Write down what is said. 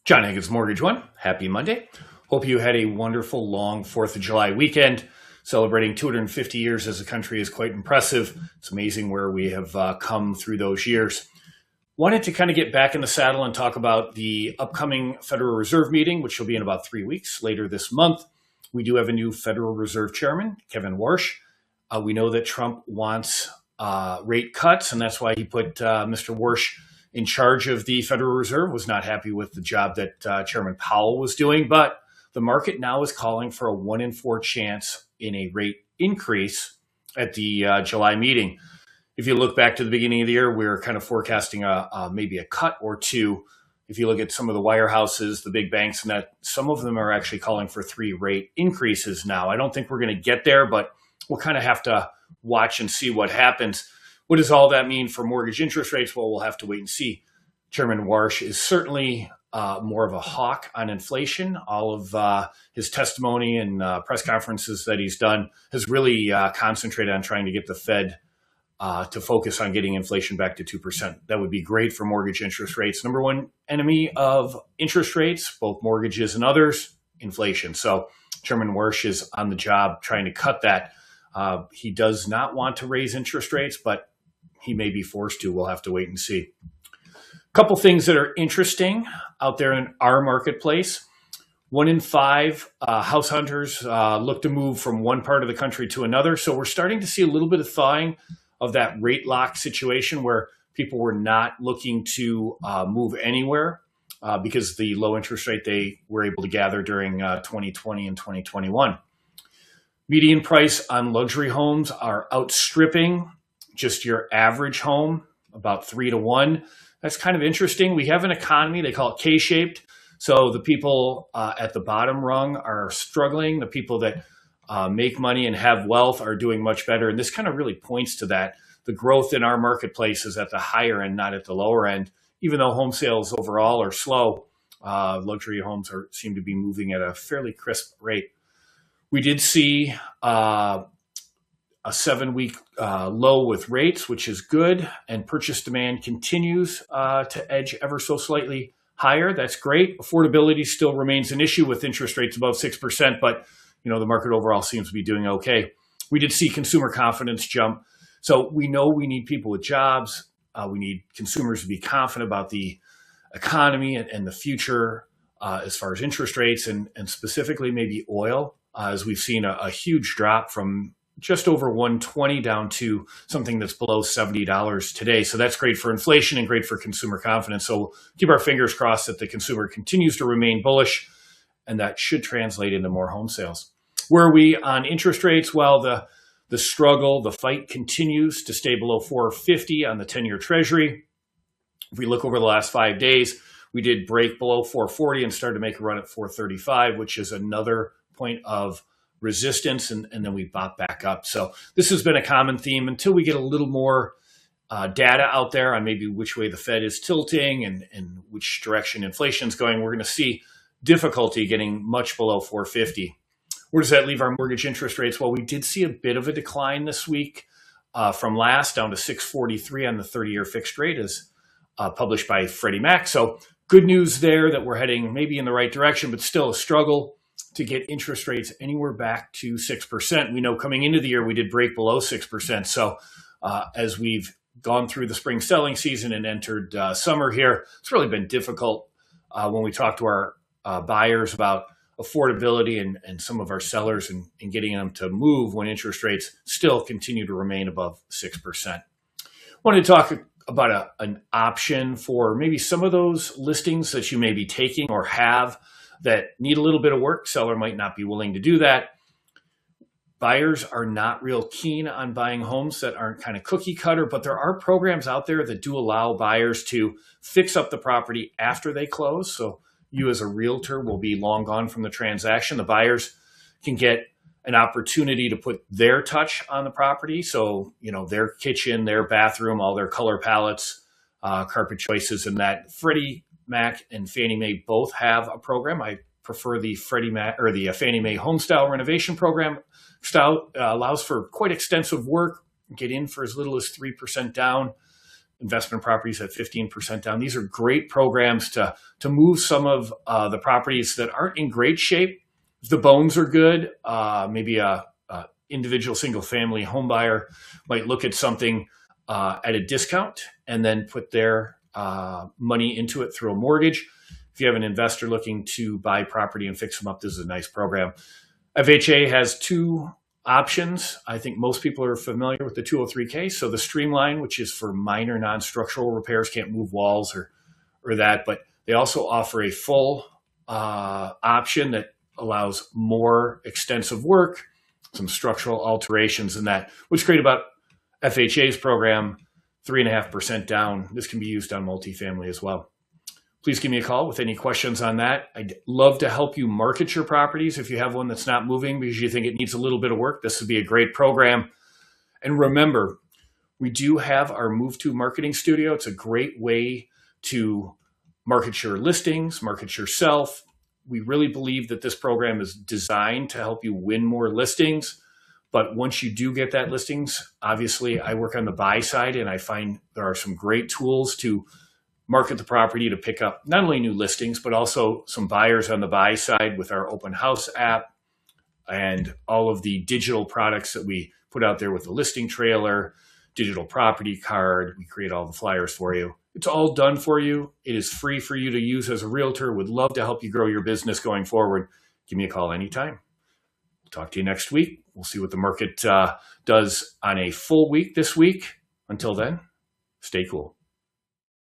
John Higgins, Mortgage One. Happy Monday. Hope you had a wonderful long 4th of July weekend. Celebrating 250 years as a country is quite impressive. It's amazing where we have come through those years. Wanted to kind of get back in the saddle and talk about the upcoming Federal Reserve meeting, which will be in about 3 weeks later this month. We do have a new Federal Reserve Chairman, Kevin Warsh. We know that Trump wants rate cuts, and that's why he put Mr. Warsh in charge of the Federal Reserve. Was not happy with the job that Chairman Powell was doing, but the market now is calling for a 1 in 4 chance in a rate increase at the July meeting. If you look back to the beginning of the year, we were kind of forecasting maybe a cut or two. If you look at some of the wirehouses, the big banks, and that some of them are actually calling for 3 rate increases now. I don't think we're going to get there, but we'll kind of have to watch and see what happens. What does all that mean for mortgage interest rates? Well, we'll have to wait and see. Chairman Warsh is certainly more of a hawk on inflation. All of his testimony and press conferences that he's done has really concentrated on trying to get the Fed to focus on getting inflation back to 2%. That would be great for mortgage interest rates. Number one enemy of interest rates, both mortgages and others, inflation. So Chairman Warsh is on the job trying to cut that. He does not want to raise interest rates, but he may be forced to. We'll have to wait and see. A couple things that are interesting out there in our marketplace. 1 in 5 house hunters look to move from one part of the country to another. So we're starting to see a little bit of thawing of that rate lock situation where people were not looking to move anywhere because the low interest rate they were able to gather during 2020 and 2021. Median price on luxury homes are outstripping just your average home, about 3 to 1. That's kind of interesting. We have an economy, they call it K-shaped. So the people at the bottom rung are struggling. The people that make money and have wealth are doing much better. And this kind of really points to that. The growth in our marketplace is at the higher end, not at the lower end. Even though home sales overall are slow, luxury homes seem to be moving at a fairly crisp rate. We did see a 7-week low with rates, which is good, and purchase demand continues to edge ever so slightly higher. That's great. Affordability still remains an issue with interest rates above 6%, but the market overall seems to be doing okay. We did see consumer confidence jump. So we know we need people with jobs. We need consumers to be confident about the economy and the future as far as interest rates and specifically maybe oil, as we've seen a huge drop from just over 120 down to something that's below $70 today. So that's great for inflation and great for consumer confidence. So we'll keep our fingers crossed that the consumer continues to remain bullish, and that should translate into more home sales. Where are we on interest rates? Well, the struggle, the fight continues to stay below 450 on the 10-year Treasury. If we look over the last 5 days, we did break below 440 and started to make a run at 435, which is another point of resistance, and then we bought back up. So this has been a common theme until we get a little more data out there on maybe which way the Fed is tilting and which direction inflation is going. We're going to see difficulty getting much below 450. Where does that leave our mortgage interest rates? Well, we did see a bit of a decline this week from last down to 643 on the 30-year fixed rate as published by Freddie Mac. So good news there that we're heading maybe in the right direction, but still a struggle to get interest rates anywhere back to 6%. We know coming into the year, we did break below 6%. So as we've gone through the spring selling season and entered summer here, it's really been difficult when we talk to our buyers about affordability and some of our sellers and getting them to move when interest rates still continue to remain above 6%. I wanted to talk about an option for maybe some of those listings that you may be taking or have that need a little bit of work. Seller might not be willing to do that. Buyers are not real keen on buying homes that aren't kind of cookie cutter, but there are programs out there that do allow buyers to fix up the property after they close. So you as a realtor will be long gone from the transaction. The buyers can get an opportunity to put their touch on the property. So, their kitchen, their bathroom, all their color palettes, carpet choices, and that Freddie Mac and Fannie Mae both have a program. I prefer the Freddie Mac or the Fannie Mae home style renovation program. Style allows for quite extensive work. Get in for as little as 3% down. investment properties at 15% down. These are great programs to move some of the properties that aren't in great shape. If the bones are good, maybe a individual single family home buyer might look at something at a discount and then put their money into it through a mortgage. If you have an investor looking to buy property and fix them up, this is a nice program. FHA has two options. I think most people are familiar with the 203K. So the Streamline, which is for minor non-structural repairs, can't move walls or that, but they also offer a full option that allows more extensive work, some structural alterations and that. What's great about FHA's program, 3.5% down. This can be used on multifamily as well. Please give me a call with any questions on that. I'd love to help you market your properties if you have one that's not moving because you think it needs a little bit of work. This would be a great program. And remember, we do have our Move To Marketing Studio. It's a great way to market your listings, market yourself. We really believe that this program is designed to help you win more listings. But once you do get that listings, obviously I work on the buy side and I find there are some great tools to market the property to pick up not only new listings, but also some buyers on the buy side with our open house app and all of the digital products that we put out there with the listing trailer, digital property card. We create all the flyers for you. It's all done for you. It is free for you to use as a realtor. Would love to help you grow your business going forward. Give me a call anytime. We'll talk to you next week. We'll see what the market does on a full week this week. Until then, stay cool.